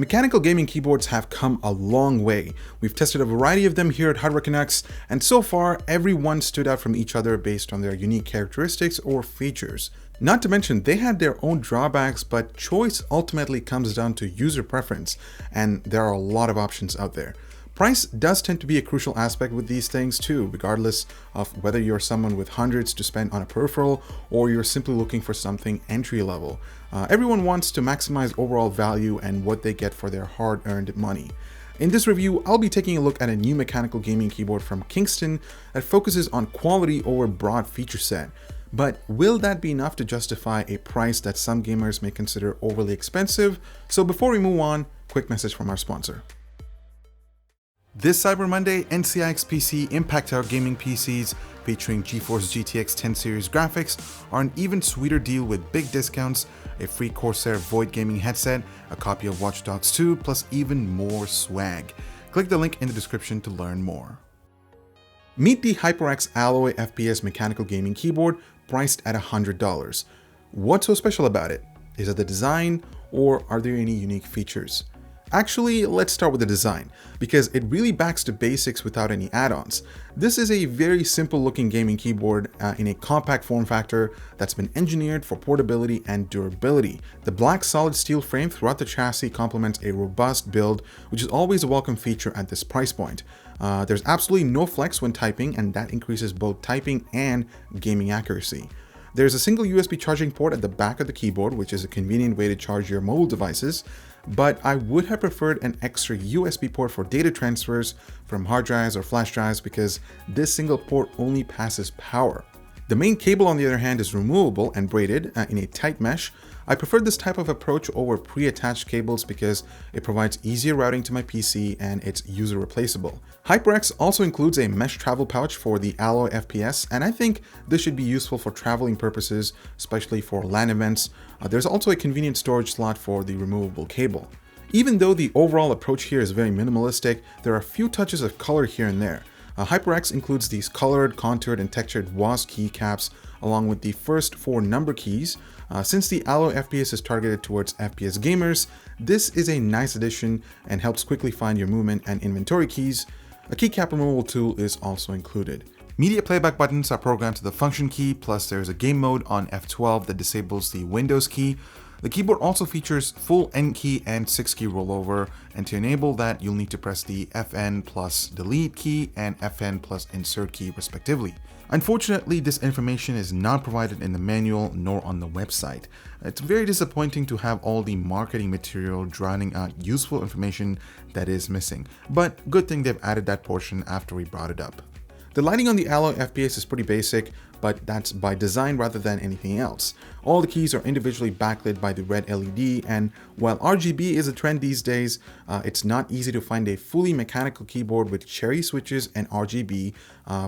Mechanical gaming keyboards have come a long way. We've tested a variety of them here at HyperX Canucks, and so far, every one stood out from each other based on their unique characteristics or features. Not to mention, they had their own drawbacks, but choice ultimately comes down to user preference, and there are a lot of options out there. Price does tend to be a crucial aspect with these things too, regardless of whether you're someone with hundreds to spend on a peripheral or you're simply looking for something entry level. Everyone wants to maximize overall value and what they get for their hard-earned money. In this review, I'll be taking a look at a new mechanical gaming keyboard from Kingston that focuses on quality over broad feature set. But will that be enough to justify a price that some gamers may consider overly expensive? So before we move on, quick message from our sponsor. This Cyber Monday, NCIX PC Impact Out Gaming PCs featuring GeForce GTX 10 series graphics are an even sweeter deal with big discounts, a free Corsair Void gaming headset, a copy of Watch Dogs 2, plus even more swag. Click the link in the description to learn more. Meet the HyperX Alloy FPS mechanical gaming keyboard priced at $100. What's so special about it? Is it the design, or are there any unique features? Actually, let's start with the design, because it really backs the basics without any add-ons. This is a very simple looking gaming keyboard in a compact form factor that's been engineered for portability and durability. The black solid steel frame throughout the chassis complements a robust build, which is always a welcome feature at this price point. There's absolutely no flex when typing, and that increases both typing and gaming accuracy. There's a single USB charging port at the back of the keyboard, which is a convenient way to charge your mobile devices, but I would have preferred an extra USB port for data transfers from hard drives or flash drives because this single port only passes power. The main cable, on the other hand, is removable and braided in a tight mesh. I prefer this type of approach over pre-attached cables because it provides easier routing to my PC and it's user replaceable. HyperX also includes a mesh travel pouch for the Alloy FPS, and I think this should be useful for traveling purposes, especially for LAN events. There's also a convenient storage slot for the removable cable. Even though the overall approach here is very minimalistic, there are a few touches of color here and there. HyperX includes these colored, contoured, and textured WASD keycaps along with the first 4 number keys. Since the Alloy FPS is targeted towards FPS gamers, this is a nice addition and helps quickly find your movement and inventory keys. A keycap removal tool is also included. Media playback buttons are programmed to the function key, plus there's a game mode on F12 that disables the Windows key. The keyboard also features full N key and 6 key rollover, and to enable that you'll need to press the FN plus delete key and FN plus insert key respectively. Unfortunately, this information is not provided in the manual nor on the website. It's very disappointing to have all the marketing material drowning out useful information that is missing, but good thing they've added that portion after we brought it up. The lighting on the Alloy FPS is pretty basic, but that's by design rather than anything else. All the keys are individually backlit by the red LED, and while RGB is a trend these days, it's not easy to find a fully mechanical keyboard with cherry switches and RGB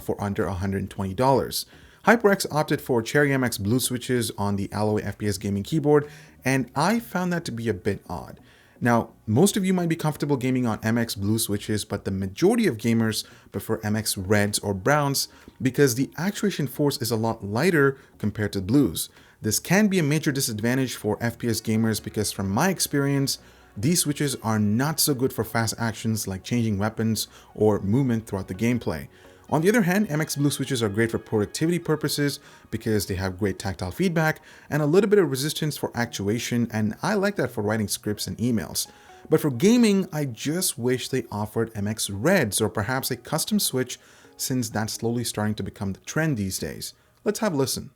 for under $120. HyperX opted for Cherry MX blue switches on the Alloy FPS gaming keyboard, and I found that to be a bit odd. Now, most of you might be comfortable gaming on MX blue switches, but the majority of gamers prefer MX reds or browns because the actuation force is a lot lighter compared to blues. This can be a major disadvantage for FPS gamers because from my experience, these switches are not so good for fast actions like changing weapons or movement throughout the gameplay. On the other hand, MX Blue switches are great for productivity purposes because they have great tactile feedback and a little bit of resistance for actuation, and I like that for writing scripts and emails. But for gaming, I just wish they offered MX Reds or perhaps a custom switch, since that's slowly starting to become the trend these days. Let's have a listen.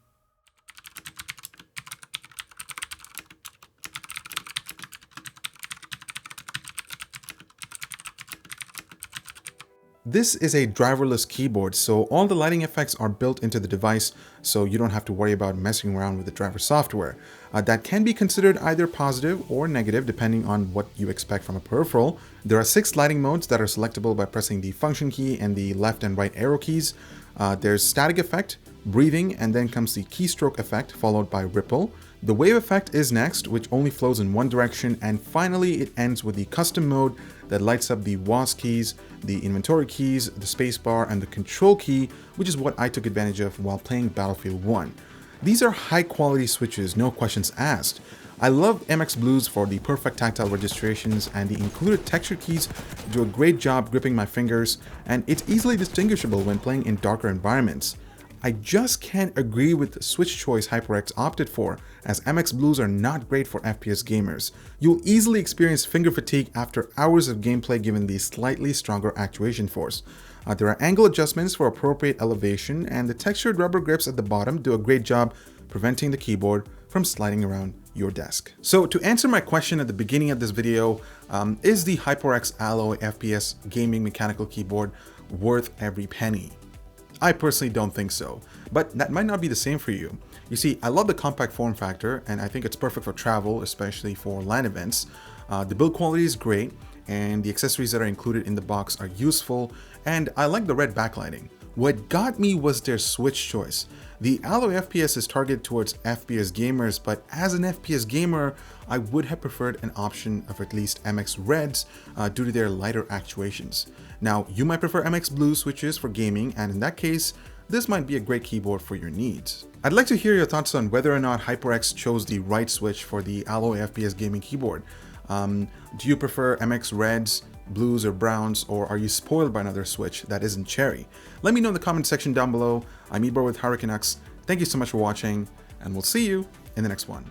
This is a driverless keyboard, so all the lighting effects are built into the device, so you don't have to worry about messing around with the driver software. That can be considered either positive or negative depending on what you expect from a peripheral. There are 6 lighting modes that are selectable by pressing the function key and the left and right arrow keys. There's static effect, breathing, and then comes the keystroke effect followed by ripple. The wave effect is next, which only flows in one direction, and finally it ends with the custom mode that lights up the WASD keys, the inventory keys, the spacebar, and the control key, which is what I took advantage of while playing Battlefield 1. These are high quality switches, no questions asked. I love MX Blues for the perfect tactile registrations, and the included texture keys do a great job gripping my fingers, and it's easily distinguishable when playing in darker environments. I just can't agree with the switch choice HyperX opted for, as MX Blues are not great for FPS gamers. You'll easily experience finger fatigue after hours of gameplay given the slightly stronger actuation force. There are angle adjustments for appropriate elevation, and the textured rubber grips at the bottom do a great job preventing the keyboard from sliding around your desk. So to answer my question at the beginning of this video, is the HyperX Alloy FPS gaming mechanical keyboard worth every penny? I personally don't think so, but that might not be the same for you. You see, I love the compact form factor, and I think it's perfect for travel, especially for LAN events. The build quality is great, and the accessories that are included in the box are useful, and I like the red backlighting. What got me was their switch choice. The Alloy FPS is targeted towards FPS gamers, but as an FPS gamer, I would have preferred an option of at least MX Reds due to their lighter actuations. Now, you might prefer MX Blue switches for gaming, and in that case, this might be a great keyboard for your needs. I'd like to hear your thoughts on whether or not HyperX chose the right switch for the Alloy FPS gaming keyboard. Do you prefer MX Reds, Blues, or Browns, or are you spoiled by another switch that isn't cherry? Let me know in the comment section down below. I'm Ibor with HyperX. Thank you so much for watching, and we'll see you in the next one.